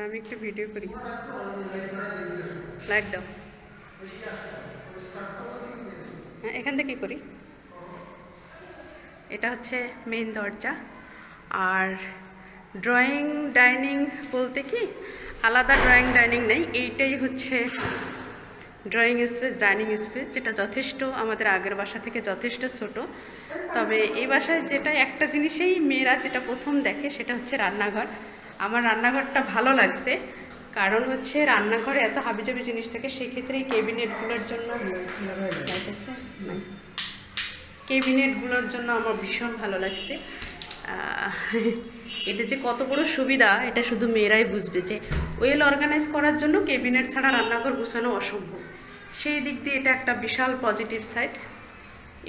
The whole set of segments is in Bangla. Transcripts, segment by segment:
আমি একটু ভিডিও করি, লাইট দাও। হ্যাঁ, এখান থেকে করি। এটা হচ্ছে মেইন দরজা। আর ড্রয়িং ডাইনিং বলতে কি আলাদা ড্রয়িং ডাইনিং নেই, এইটাই হচ্ছে ড্রয়িং স্পেস ডাইনিং স্পেস, যেটা যথেষ্ট আমাদের আগের বাসা থেকে যথেষ্ট ছোট। তবে এই বাসায় যেটা একটা জিনিসেই মেয়েরা যেটা প্রথম দেখে সেটা হচ্ছে রান্নাঘর। আমার রান্নাঘরটা ভালো লাগছে, কারণ হচ্ছে রান্নাঘরে এত হাবিজাবি জিনিস থাকে, সেক্ষেত্রে এই ক্যাবিনেটগুলোর জন্য আমার ভীষণ ভালো লাগছে। এটা যে কত বড় সুবিধা এটা শুধু মেয়েরাই বুঝবে, যে ওয়েল অর্গানাইজ করার জন্য ক্যাবিনেট ছাড়া রান্নাঘর গুছানো অসম্ভব। সেই দিক দিয়ে এটা একটা বিশাল পজিটিভ সাইড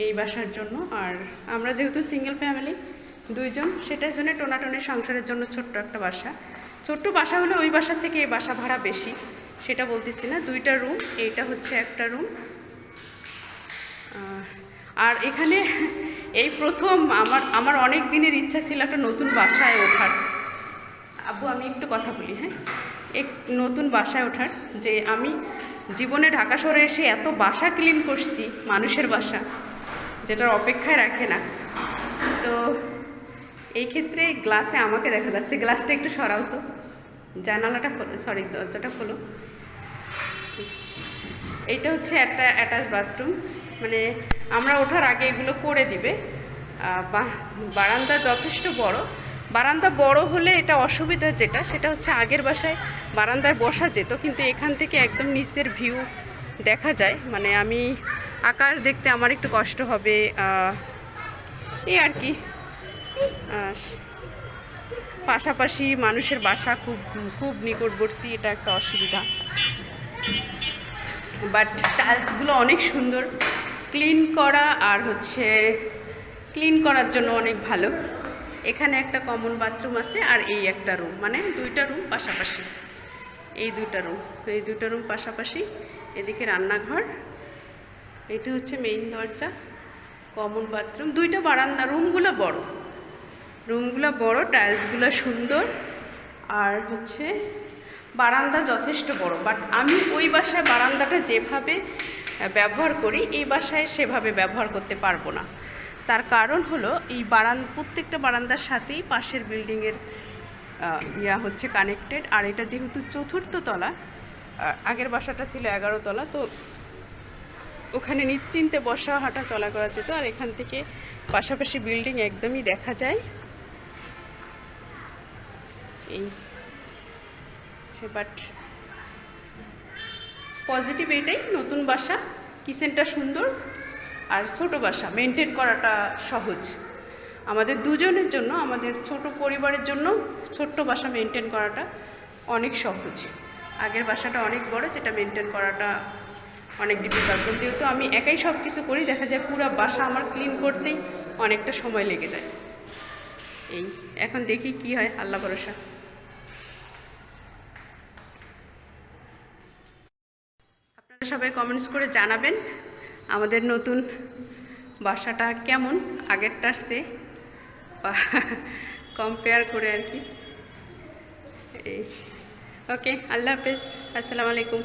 এই বাসার জন্য। আর আমরা যেহেতু সিঙ্গেল ফ্যামিলি, দুইজন, সেটার জন্য টোনাটনের সংসারের জন্য ছোট্ট একটা বাসা। ছোট্ট বাসা হলে ওই বাসার থেকে এই বাসা ভাড়া বেশি, সেটা বলতেছি না। 2টা রুম, এইটা হচ্ছে একটা রুম। আর এখানে এই প্রথম আমার অনেক দিনের ইচ্ছা ছিল একটা নতুন বাসায় ওঠার। আব্বু আমি একটু কথা বলি, হ্যাঁ। এক নতুন বাসায় ওঠার, যে আমি জীবনে ঢাকা শহরে এসে এত বাসা ক্লিন করছি, মানুষের বাসা, যেটার অপেক্ষায় রাখে না। তো এই ক্ষেত্রে গ্লাসে আমাকে দেখা যাচ্ছে, গ্লাসটা একটু সরাও তো, জানালাটা খোলো, সরি দরজাটা খোলো। এইটা হচ্ছে একটা অ্যাটাচ বাথরুম, মানে আমরা ওঠার আগে এগুলো করে দিবে। বারান্দা যথেষ্ট বড়। বারান্দা বড় হলে এটা অসুবিধা যেটা, সেটা হচ্ছে আগের বাসায় বারান্দায় বসা যেত, কিন্তু এখান থেকে একদম নিচের ভিউ দেখা যায়। মানে আমি আকাশ দেখতে আমার একটু কষ্ট হবে, এই আর কি। পাশাপাশি মানুষের বাসা খুব খুব নিকটবর্তী, এটা একটা অসুবিধা। বাট টাইলসগুলো অনেক সুন্দর, ক্লিন করা, আর হচ্ছে ক্লিন করার জন্য অনেক ভালো। এখানে একটা কমন বাথরুম আছে, আর এই একটা রুম, মানে 2টা রুম পাশাপাশি। এই 2টা রুম পাশাপাশি। এদিকে রান্নাঘর, এটা হচ্ছে মেইন দরজা, কমন বাথরুম, 2টা বারান্দা। রুমগুলো বড়, টাইলসগুলো সুন্দর, আর হচ্ছে বারান্দা যথেষ্ট বড়। বাট আমি ওই বাসায় বারান্দাটা যেভাবে ব্যবহার করি এই বাসায় সেভাবে ব্যবহার করতে পারবো না। তার কারণ হলো এই প্রত্যেকটা বারান্দার সাথেই পাশের বিল্ডিংয়ের হচ্ছে কানেক্টেড। আর এটা যেহেতু 4র্থ তলা, আগের বাসাটা ছিল 11 তলা, তো ওখানে নিশ্চিন্তে বসা হাঁটা চলা করা যেত। আর এখান থেকে পাশাপাশি বিল্ডিং একদমই দেখা যায়। এই বাট পজিটিভ এটাই, নতুন বাসা, কিচেনটা সুন্দর, আর ছোট বাসা মেনটেন করাটা সহজ। আমাদের দুজনের জন্য, আমাদের ছোট পরিবারের জন্য ছোট্ট বাসা মেনটেন করাটা অনেক সহজ। আগের বাসাটা অনেক বড়, যেটা মেনটেন করাটা অনেক ডিফিকাল্ট। যেহেতু আমি একাই সব কিছু করি, দেখা যায় পুরো বাসা আমার ক্লিন করতেই অনেকটা সময় লেগে যায়। এই এখন দেখি কি হয়, আল্লাহ ভরসা। আপনারা সবাই কমেন্টস করে জানাবেন আমাদের নতুন বাসাটা কেমন, আগেরটার চেয়ে, বা কম্পেয়ার করে আর কি। এই ওকে, আল্লাহ হাফেজ, আসসালামু আলাইকুম।